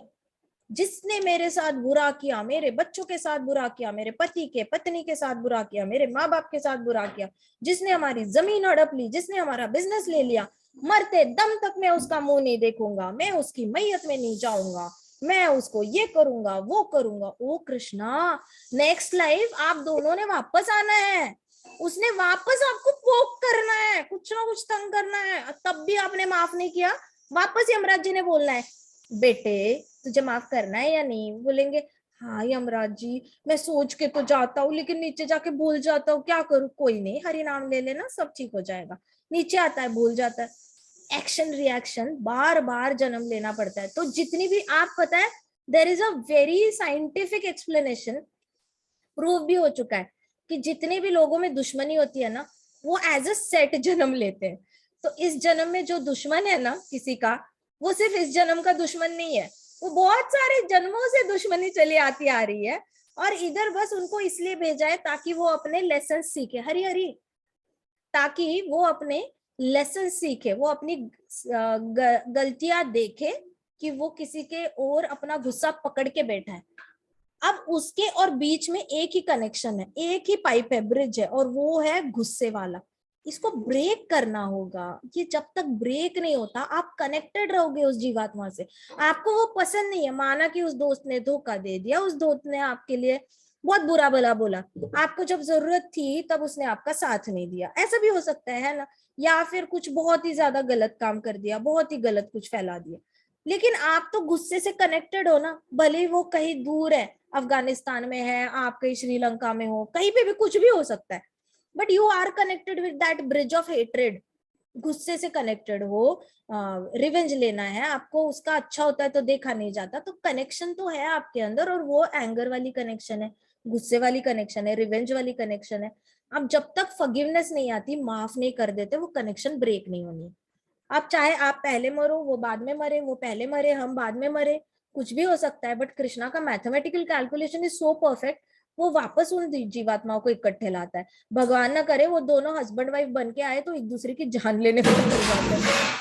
जिसने मेरे साथ बुरा किया, मेरे बच्चों के साथ बुरा किया, मेरे पति के पत्नी के साथ बुरा किया, मेरे माँ बाप के साथ बुरा किया, जिसने हमारी जमीन हड़प ली, जिसने हमारा बिजनेस ले लिया, मरते दम तक मैं उसका मुंह नहीं देखूंगा, मैं उसकी मैयत में नहीं जाऊंगा, मैं उसको ये करूंगा वो करूंगा। ओ कृष्णा, नेक्स्ट लाइफ आप दोनों ने वापस आना है, उसने वापस आपको पोक करना है, कुछ ना कुछ तंग करना है, तब भी आपने माफ नहीं किया, वापस यमराज जी ने बोलना है बेटे तुझे माफ करना है या नहीं। बोलेंगे हाँ यमराज जी, मैं सोच के तो जाता हूँ लेकिन नीचे जाके भूल जाता हूँ, क्या करूँ। कोई नहीं, हरि नाम ले लेना, सब ठीक हो जाएगा। नीचे आता है भूल जाता है। एक्शन रिएक्शन बार बार जन्म लेना पड़ता है। तो जितनी भी आप पता है, there is a very scientific explanation, prove भी हो चुका है कि जितने भी लोगों में दुश्मनी होती है ना, वो एज अ सेट जन्म लेते हैं। तो इस जन्म में जो दुश्मन है ना किसी का, वो सिर्फ इस जन्म का दुश्मन नहीं है, वो बहुत सारे जन्मों से दुश्मनी चली आती आ रही है, और इधर बस उनको इसलिए भेजा है ताकि वो अपने लेसन सीखे, हरी हरी, ताकि वो अपने लेसन सीखे, वो अपनी गलतियां देखे कि वो किसी के और अपना गुस्सा पकड़ के बैठा है। अब उसके और बीच में एक ही कनेक्शन है, एक ही पाइप है, ब्रिज है, और वो है गुस्से वाला। इसको ब्रेक करना होगा। ये जब तक ब्रेक नहीं होता आप कनेक्टेड रहोगे उस जीवात्मा से। आपको वो पसंद नहीं है, माना कि उस दोस्त ने धोखा दे दिया, उस दोस्त ने आपके लिए बहुत बुरा भला बोला, आपको जब जरूरत थी तब उसने आपका साथ नहीं दिया, ऐसा भी हो सकता है ना, या फिर कुछ बहुत ही ज्यादा गलत काम कर दिया, बहुत ही गलत कुछ फैला दिया। लेकिन आप तो गुस्से से कनेक्टेड हो ना, भले ही वो कहीं दूर है, अफगानिस्तान में है, आप कहीं श्रीलंका में हो, कहीं पे भी कुछ भी हो सकता है, but you are connected with that bridge of hatred. गुस्से से कनेक्टेड हो, रिवेंज लेना है आपको, उसका अच्छा होता है तो देखा नहीं जाता, तो कनेक्शन तो है आपके अंदर, और वो एंगर वाली कनेक्शन है, गुस्से वाली कनेक्शन है, रिवेंज वाली कनेक्शन है। अब जब तक फॉरगिवनेस नहीं आती, माफ नहीं कर देते, वो कनेक्शन ब्रेक नहीं होनी। आप चाहे आप पहले मरो, वो बाद में मरे, वो पहले मरे, हम बाद में मरे, कुछ भी हो सकता है, बट कृष्णा का mathematical calculation is so perfect, वो वापस उन जीवात्माओं को इकट्ठे लाता है। भगवान ना करे वो दोनों हस्बैंड वाइफ बन के आए तो एक दूसरे की जान लेने को चल जाते हैं,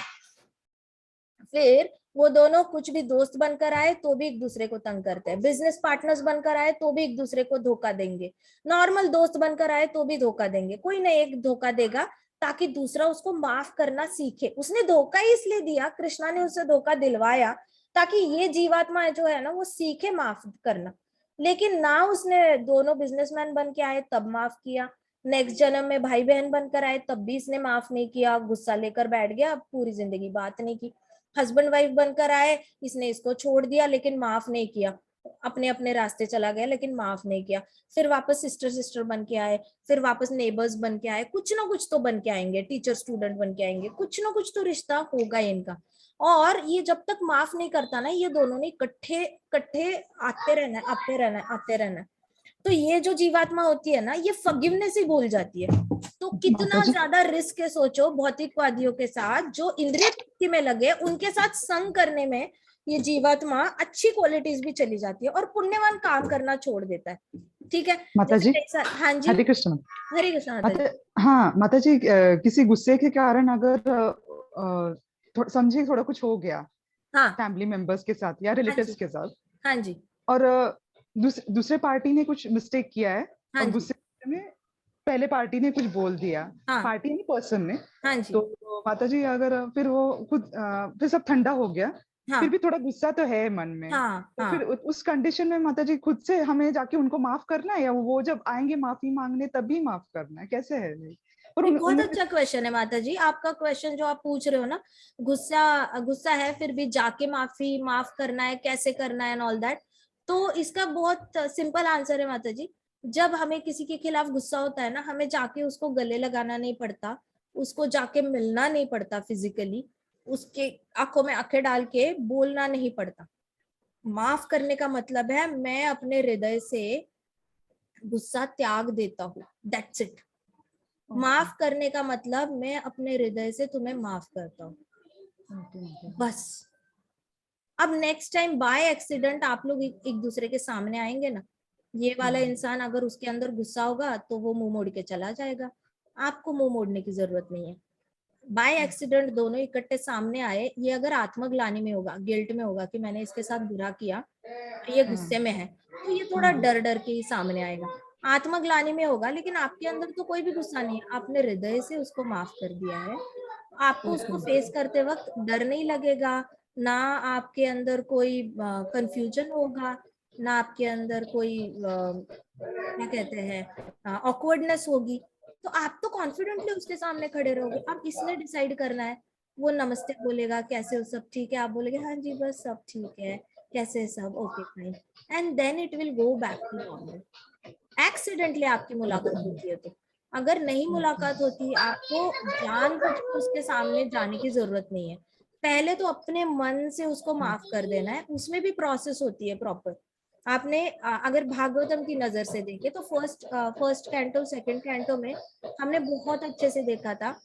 फिर वो दोनों कुछ भी दोस्त बनकर आए तो भी एक दूसरे को तंग करते हैं, बिजनेस पार्टनर्स बनकर आए तो भी एक दूसरे को धोखा देंगे, नॉर्मल दोस्त बनकर आए तो भी धोखा देंगे, कोई ना एक धोखा देगा ताकि दूसरा उसको माफ करना सीखे। उसने धोखा ही इसलिए दिया, कृष्णा ने उससे धोखा दिलवाया ताकि ये जीवात्मा जो है ना वो सीखे माफ करना। लेकिन ना उसने दोनों बिजनेसमैन बन के आए तब माफ किया, नेक्स्ट जन्म में भाई बहन बनकर आए तब भी इसने माफ नहीं किया, गुस्सा लेकर बैठ गया, पूरी जिंदगी बात नहीं की। हस्बैंड वाइफ बनकर आए, इसने इसको छोड़ दिया लेकिन माफ नहीं किया, अपने अपने रास्ते चला गया लेकिन माफ नहीं किया। फिर वापस सिस्टर सिस्टर बन के आए, फिर वापस नेबर्स बन के आए, कुछ ना कुछ तो बन के आएंगे, टीचर स्टूडेंट बन के आएंगे, कुछ ना कुछ तो रिश्ता होगा इनका। और ये जब तक माफ नहीं करता ना, ये दोनों ने इकट्ठे इकट्ठे आते रहना है, आते रहना है, आते रहना है। तो ये जो जीवात्मा होती है ना, ये फॉरगिवनेस ही भूल जाती है। तो कितना माताजी ज्यादा रिस्क है सोचो, भौतिकवादियों के साथ जो इंद्रिय तृप्ति में लगे, उनके साथ संग करने में ये जीवात्मा अच्छी क्वालिटीज भी चली जाती है और पुण्यवान काम करना छोड़ देता है। ठीक है, माताजी, हाँ जी, हरे कृष्ण। हरे कृष्ण माता जी। हाँ माताजी, किसी गुस्से के कारण अगर समझिए थोड़ा कुछ हो गया हाँ फैमिली मेंबर्स के साथ या हाँ रिलेटिव्स जी, के साथ, हाँ जी, और दूसरे पार्टी ने कुछ मिस्टेक किया है, हाँ और जी, गुस्से में पहले पार्टी ने कुछ बोल दिया, हाँ पार्टी नहीं पर्सन ने, हाँ जी, तो माताजी अगर फिर वो खुद फिर सब ठंडा हो गया, फिर भी हाँ थोड़ा गुस्सा तो है मन में, हाँ तो फिर हाँ। उस कंडीशन में माताजी खुद से हमें जाके उनको माफ करना है, या वो जब आएंगे माफी मांगने तभी माफ करना है, कैसे है ये? और ये बहुत उन्होंने अच्छा क्वेश्चन है माता जी, आपका क्वेश्चन जो आप पूछ रहे हो ना, गुस्सा गुस्सा है फिर भी जाके माफ करना है, कैसे करना है एंड ऑल दैट। तो इसका बहुत सिंपल आंसर है माता जी। जब हमें किसी के खिलाफ गुस्सा होता है ना, हमें जाके उसको गले लगाना नहीं पड़ता, उसको जाके मिलना नहीं पड़ता फिजिकली, उसके आंखों में आंखें डाल के बोलना नहीं पड़ता। माफ करने का मतलब है मैं अपने हृदय से गुस्सा त्याग देता हूँ, दैट्स इट। माफ करने का मतलब मैं अपने हृदय से तुम्हें माफ करता हूँ, बस। अब नेक्स्ट टाइम बाय एक्सीडेंट आप लोग एक दूसरे के सामने आएंगे ना, ये वाला इंसान अगर उसके अंदर गुस्सा होगा तो वो मुंह मोड़ के चला जाएगा, आपको मुंह मोड़ने की जरूरत नहीं है। बाय एक्सीडेंट दोनों इकट्ठे सामने आए, ये अगर आत्मग्लानि में होगा, गिल्ट में होगा कि मैंने इसके साथ बुरा किया, ये गुस्से में है, तो ये थोड़ा डर डर के ही सामने आएगा। आत्मग्लानि में होगा लेकिन आपके अंदर तो कोई भी गुस्सा नहीं है, आपने हृदय से उसको माफ कर दिया है, आपको उसको फेस करते वक्त डर नहीं लगेगा, ना आपके अंदर कोई कंफ्यूजन होगा, ना आपके अंदर कोई क्या कहते हैं ऑकवर्डनेस होगी, तो आप तो कॉन्फिडेंटली उसके सामने खड़े रहोगे। अब इसने डिसाइड करना है, वो नमस्ते बोलेगा, कैसे हो, सब ठीक है, आप बोलेगे हाँ जी बस सब ठीक है, कैसे है सब, okay fine, and then it will go back to normal. Accidentally आपकी मुलाकात होती है, तो अगर नहीं मुलाकात होती, आपको जानबूझ के उसके सामने जाने की जरूरत नहीं है। पहले तो अपने मन से उसको माफ कर देना है, उसमें भी प्रोसेस होती है प्रॉपर। आपने अगर भागवतम की नजर से देखे तो फर्स्ट कैंटो सेकंड कैंटो में हमने बहुत अच्छे से देखा था,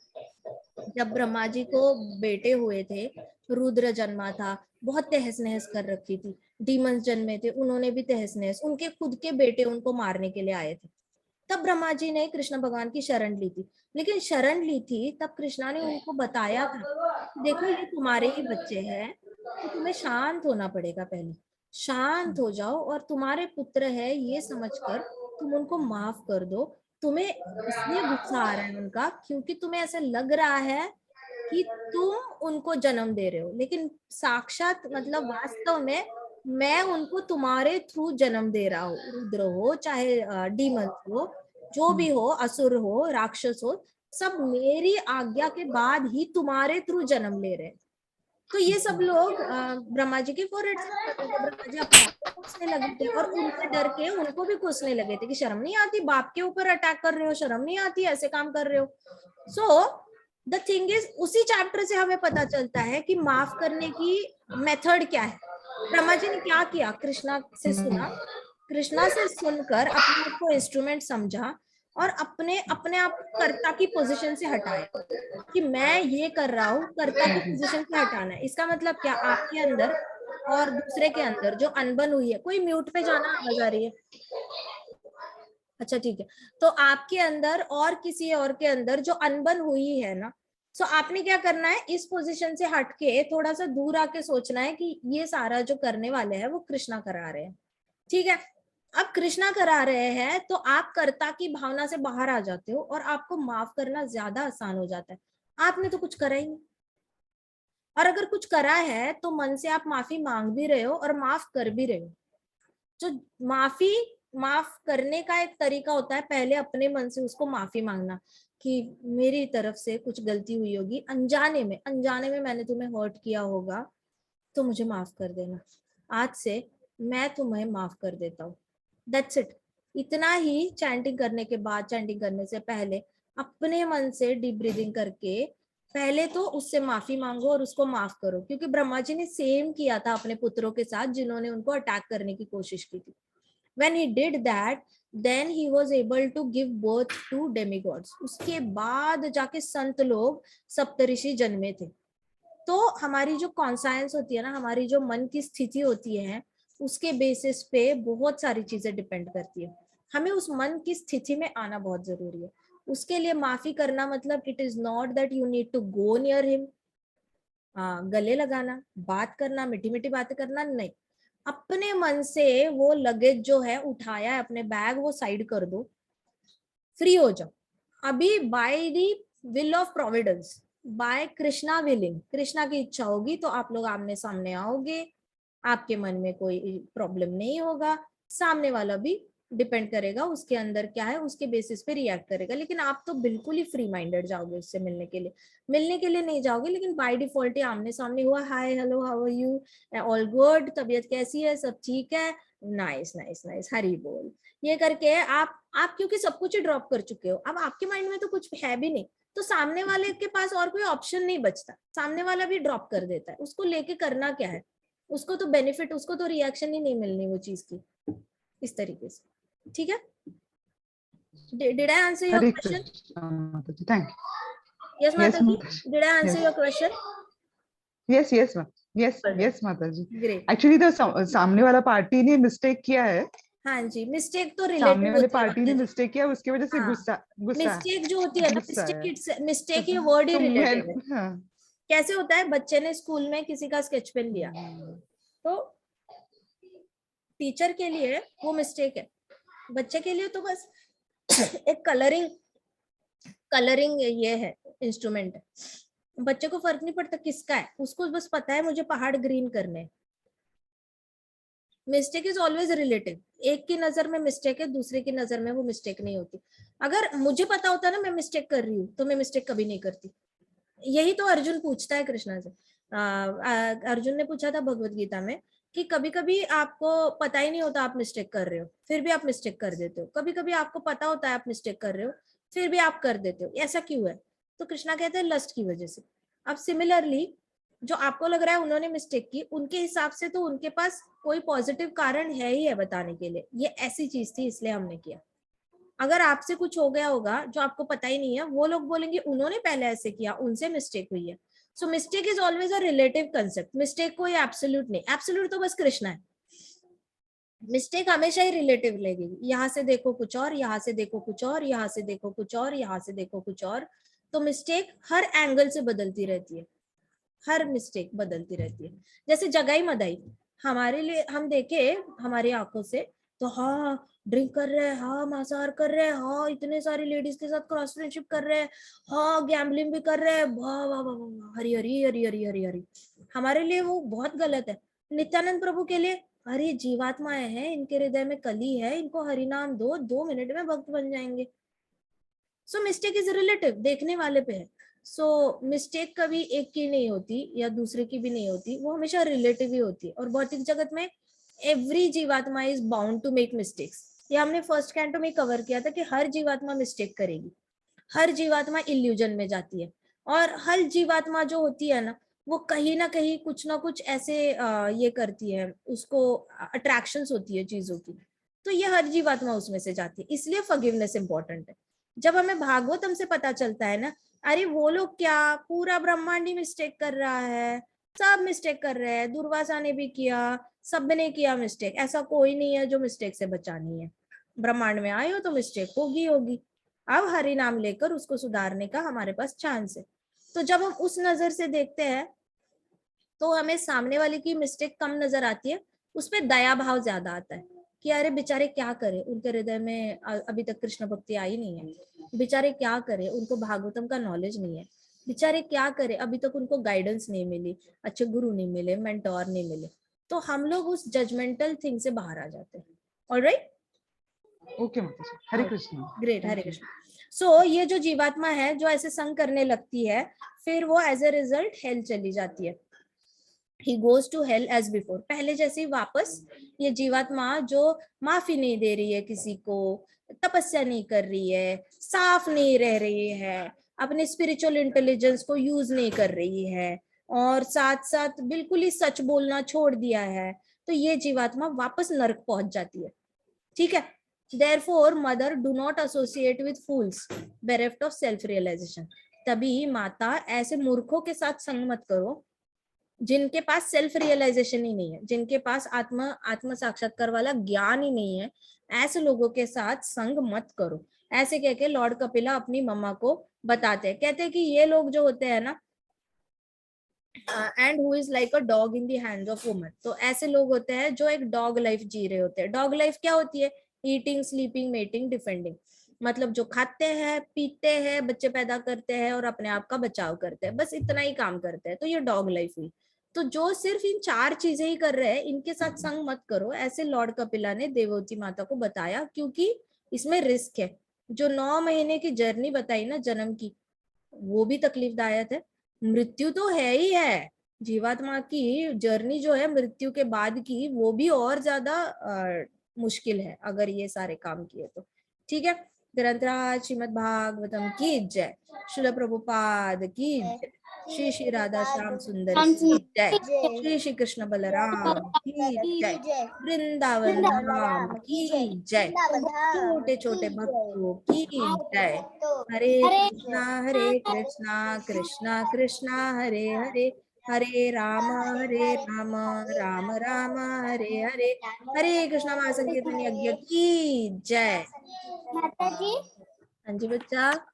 जब ब्रह्मा जी को बेटे हुए थे, रुद्र जन्मा था, बहुत तहस नहस कर रखी थी, डीमंस जन्मे थे, उन्होंने भी तहस नहस, उनके खुद के बेटे उनको मारने के लिए आए थे, तब ब्रह्मा जी ने कृष्ण भगवान की शरण ली थी। लेकिन शरण ली थी तब कृष्णा ने उनको बताया था, देखो ये तुम्हारे ही बच्चे हैं, तो तुम्हें शांत होना पड़ेगा, पहले शांत हो जाओ और तुम्हारे पुत्र है ये समझकर तुम उनको माफ कर दो। तुम्हें इसलिए गुस्सा आ रहा है उनका क्योंकि तुम्हें ऐसा लग रहा है कि तुम उनको जन्म दे रहे हो, लेकिन साक्षात मतलब वास्तव में मैं उनको तुम्हारे थ्रू जन्म दे रहा हूँ। रुद्र हो चाहे डीमन हो, जो भी हो, असुर हो राक्षस हो, सब मेरी आज्ञा के बाद ही तुम्हारे थ्रू जन्म ले रहे हैं। तो ये सब लोग ब्रह्मा जी के फोरहेड से कर रहे थे, ब्रह्मा जी अपने आप को कोसने लगे थे और उनसे डर के उनको भी कोसने लगे थे कि शर्म नहीं आती, बाप के ऊपर अटैक कर रहे हो, शर्म नहीं आती, ऐसे काम कर रहे हो। सो द थिंग इज, उसी चैप्टर से हमें पता चलता है कि माफ करने की मेथड क्या है। ब्रह्मा जी ने क्या किया, कृष्णा से सुना, कृष्णा से सुनकर अपने आप को इंस्ट्रूमेंट समझा और अपने अपने आप को कर्ता की पोजीशन से हटाया कि मैं ये कर रहा हूँ, कर्ता की पोजीशन से हटाना है। इसका मतलब क्या, आपके अंदर और दूसरे के अंदर जो अनबन हुई है, कोई म्यूट पे जाना, आवाज आ रही है, अच्छा ठीक है, तो आपके अंदर और किसी और के अंदर जो अनबन हुई है ना, सो आपने क्या करना है, इस पोजीशन से हटके थोड़ा सा दूर आके सोचना है कि ये सारा जो करने वाले हैं वो कृष्णा करा रहे हैं, ठीक है। अब कृष्णा करा रहे हैं तो आप कर्ता की भावना से बाहर आ जाते हो और आपको माफ करना ज्यादा आसान हो जाता है। आपने तो कुछ करा ही नहीं, और अगर कुछ करा है तो मन से आप माफी मांग भी रहे हो और माफ कर भी रहे हो। जो माफ करने का एक तरीका होता है, पहले अपने मन से उसको माफी मांगना कि मेरी तरफ से कुछ गलती हुई होगी, अनजाने में मैंने तुम्हें हर्ट किया होगा, तो मुझे माफ कर देना, आज से मैं तुम्हें माफ कर देता हूँ, दैट्स इट। इतना ही चैंटिंग करने के बाद, चैंटिंग करने से पहले अपने मन से डीप ब्रीदिंग करके पहले तो उससे माफी मांगो और उसको माफ करो, क्योंकि ब्रह्मा जी ने सेम किया था अपने पुत्रों के साथ जिन्होंने उनको अटैक करने की कोशिश की थी। When he did that, then he was able to give birth to demigods. उसके बाद जाके संत लोग सप्तऋषि जन्मे थे। तो हमारी जो कॉन्साइंस होती है ना, हमारी जो मन की स्थिति होती है, उसके बेसिस पे बहुत सारी चीजें डिपेंड करती है। हमें उस मन की स्थिति में आना बहुत जरूरी है। उसके लिए माफी करना मतलब it is not that you need to go near him, गले लगाना, बात करना, मीठी मीठी बातें करना, नहीं। अपने मन से वो लगेज जो है उठाया है, अपने बैग वो साइड कर दो, फ्री हो जाओ। अभी by the will of providence, by Krishna willing, Krishna की इच्छा होगी तो आप लोग आमने सामने आओगे, आपके मन में कोई प्रॉब्लम नहीं होगा, सामने वाला भी डिपेंड करेगा उसके अंदर क्या है, उसके बेसिस पे रिएक्ट करेगा। लेकिन आप तो बिल्कुल ही फ्री माइंडेड जाओगे उससे मिलने के लिए नहीं जाओगे, लेकिन बाय डिफॉल्ट ही आमने सामने हुआ, hi hello how are you, all good, तबीयत कैसी है, सब ठीक है, नाइस नाइस नाइस, हरी बोल, ये करके आप क्योंकि सब कुछ ही ड्रॉप कर चुके हो, अब आपके माइंड में तो कुछ है भी नहीं, तो सामने वाले के पास और कोई ऑप्शन नहीं बचता, सामने वाला भी ड्रॉप कर देता है, उसको लेके करना क्या है, उसको तो बेनिफिट, उसको तो रिएक्शन ही नहीं मिलनी वो चीज की, इस तरीके से, ठीक है। Did I answer your Hare question? Krishna, Mataji. Thank you. Yes, Mataji. Mataji. Did I answer Yes. your question? Yes, yes, Perfect. yes, Mataji. Great. Actually, the सामने वाला पार्टी ने मिस्टेक किया है हाँ जी, मिस्टेक तो सामने रिलेटिव वाले होती है। पार्टी ने मिस्टेक किया, उसकी वजह से हाँ, गुस्सा मिस्टेक जो होती है ना, गुस्सा है। मिस्टेक ये वर्ड ही तो रिलेटिव है। हाँ, कैसे होता है, बच्चे ने स्कूल में किसी का स्केच पेन लिया, तो टीचर के लिए वो मिस्टेक है, बच्चे के लिए तो बस एक कलरिंग ये है, इंस्ट्रूमेंट है। बच्चे को फर्क नहीं पड़ता किसका है, उसको बस पता है मुझे पहाड़ ग्रीन करने। Mistake is always relative. एक की नजर में मिस्टेक है, दूसरे की नजर में वो मिस्टेक नहीं होती। अगर मुझे पता होता ना मैं मिस्टेक कर रही हूँ, तो मैं मिस्टेक कभी नहीं करती। यही तो अर्जुन पूछता है कृष्णा से। अर्जुन ने पूछा था भगवत गीता में कि कभी कभी आपको पता ही नहीं होता आप मिस्टेक कर रहे हो, फिर भी आप मिस्टेक कर देते हो। कभी कभी आपको पता होता है आप मिस्टेक कर रहे हो, फिर भी आप कर देते हो। ऐसा क्यों है? तो कृष्णा कहते हैं लस्ट की वजह से। अब सिमिलरली जो आपको लग रहा है उन्होंने मिस्टेक की, उनके हिसाब से तो उनके पास कोई पॉजिटिव कारण है ही है बताने के लिए, ये ऐसी चीज थी इसलिए हमने किया। अगर आपसे कुछ हो गया होगा जो आपको पता ही नहीं है, वो लोग बोलेंगे उन्होंने पहले ऐसे किया, उनसे मिस्टेक हुई है। So mistake is always a relative concept. Mistake कोई एब्सोल्यूट नहीं, एब्सोल्यूट तो बस कृष्णा है। मिस्टेक हमेशा ही रिलेटिव लगेगी। यहाँ से देखो कुछ और, यहाँ से देखो कुछ और, यहाँ से देखो कुछ और, यहाँ से देखो कुछ और। तो मिस्टेक हर एंगल से बदलती रहती है, हर मिस्टेक बदलती रहती है। जैसे जगाई मदाई हमारे लिए हम देखे हमारी आंखों से, तो हाँ ड्रिंक कर रहे हैं, हाँ मांसाहार कर रहे हैं, हाँ इतने सारी लेडीज के साथ क्रॉस फ्रेंडशिप कर रहे हैं, हाँ गैम्बलिंग भी कर रहे हैं, वाह वाह वाह वाह, हरी हरी हरी हरी हरी हरी। हमारे लिए वो बहुत गलत है। नित्यानंद प्रभु के लिए अरे जीवात्माएं हैं, इनके हृदय में कली है, इनको हरि नाम दो, 2 मिनट में भक्त बन जाएंगे। सो मिस्टेक इज रिलेटिव, देखने वाले पे है। सो मिस्टेक कभी एक की नहीं होती या दूसरे की भी नहीं होती, वो हमेशा रिलेटिव ही होती है। और भौतिक जगत में एवरी जीवात्मा is bound to make mistakes. ये हमने फर्स्ट कैंटो में कवर किया था कि हर जीवात्मा मिस्टेक करेगी, हर जीवात्मा इल्यूजन में जाती है। और हर जीवात्मा जो होती है ना, वो कहीं ना कहीं कुछ ना कुछ ऐसे ये करती है, उसको अट्रैक्शंस होती है चीजों की। तो ये हर जीवात्मा उसमें से जाती है, इसलिए फॉरगिवनेस इंपॉर्टेंट है। जब हमें भागवतम से पता चलता है ना, अरे वो लोग क्या, पूरा ब्रह्मांड ही मिस्टेक कर रहा है, सब मिस्टेक कर रहे हैं, दुर्वासा ने भी किया, सबने किया मिस्टेक, ऐसा कोई नहीं है जो मिस्टेक से बचा नहीं है। ब्रह्मांड में आए हो तो मिस्टेक होगी होगी। अब हरि नाम लेकर उसको सुधारने का हमारे पास चांस है। तो जब हम उस नजर से देखते हैं तो हमें सामने वाले की मिस्टेक कम नजर आती है, उसमें दया भाव ज्यादा आता है कि अरे बेचारे क्या करे, उनके हृदय में अभी तक कृष्ण भक्ति आई नहीं है, बेचारे क्या करे, उनको भागवतम का नॉलेज नहीं है, बेचारे क्या करे, अभी तक उनको गाइडेंस नहीं मिली, अच्छे गुरु नहीं मिले, मेंटोर नहीं मिले। तो हम लोग उस जजमेंटल थिंग से बाहर आ जाते हैं। ऑलराइट, ओके माता जी, हरे कृष्ण। ग्रेट, हरे कृष्ण। सो ये जो जीवात्मा है जो ऐसे संग करने लगती है, फिर वो एज ए रिजल्ट हेल चली जाती है। He goes to hell as before। पहले जैसे ही वापस ये जीवात्मा जो माफी नहीं दे रही है किसी को, तपस्या नहीं कर रही है, साफ नहीं रह रही है, अपने स्पिरिचुअल इंटेलिजेंस को यूज नहीं कर रही है, और साथ साथ बिल्कुल ही सच बोलना छोड़ दिया है, तो ये जीवात्मा वापस नरक पहुंच जाती है। ठीक है। Therefore, mother do not associate with fools bereft of self realization। तभी माता ऐसे मूर्खों के साथ संग मत करो जिनके पास सेल्फ रियलाइजेशन ही नहीं है, जिनके पास आत्म साक्षात्कार वाला ज्ञान ही नहीं है। ऐसे लोगों के साथ संग मत करो। ऐसे कह के लॉर्ड कपिला अपनी मम्मा को बताते हैं, कहते हैं कि ये लोग जो होते हैं ना, and who is like a dog in the hands of woman. तो ऐसे लोग होते हैं जो एक डॉग लाइफ जी रहे होते हैं। डॉग लाइफ क्या होती है? Eating, sleeping, mating, defending. मतलब जो खाते हैं, पीते हैं, बच्चे पैदा करते हैं और अपने आप का बचाव करते हैं, बस इतना ही काम करते हैं। तो ये डॉग लाइफ हुई। तो जो सिर्फ इन 4 चीजें ही कर रहे हैं, इनके साथ संग मत करो, ऐसे लॉर्ड कपिला ने देववती माता को बताया, क्योंकि इसमें रिस्क है। जो 9 महीने की जर्नी बताई ना जन्म की, वो भी तकलीफदायक है। मृत्यु तो है ही है, जीवात्मा की जर्नी जो है मृत्यु के बाद की, वो भी और ज्यादा मुश्किल है अगर ये सारे काम किए तो। ठीक है। ग्रंथराज श्रीमद् भागवतम की जय, श्रील प्रभुपाद की जय, श्री श्री राधा श्याम सुंदर की जय, श्री श्री कृष्ण बलराम की जय, वृंदावन धाम की जय, छोटे छोटे भक्तों की जय। हरे कृष्णा कृष्णा कृष्णा हरे हरे, हरे राम राम राम हरे हरे, हरे कृष्णा महासंकीर्तन यज्ञ की जय। माता जी, हाँ जी बच्चा।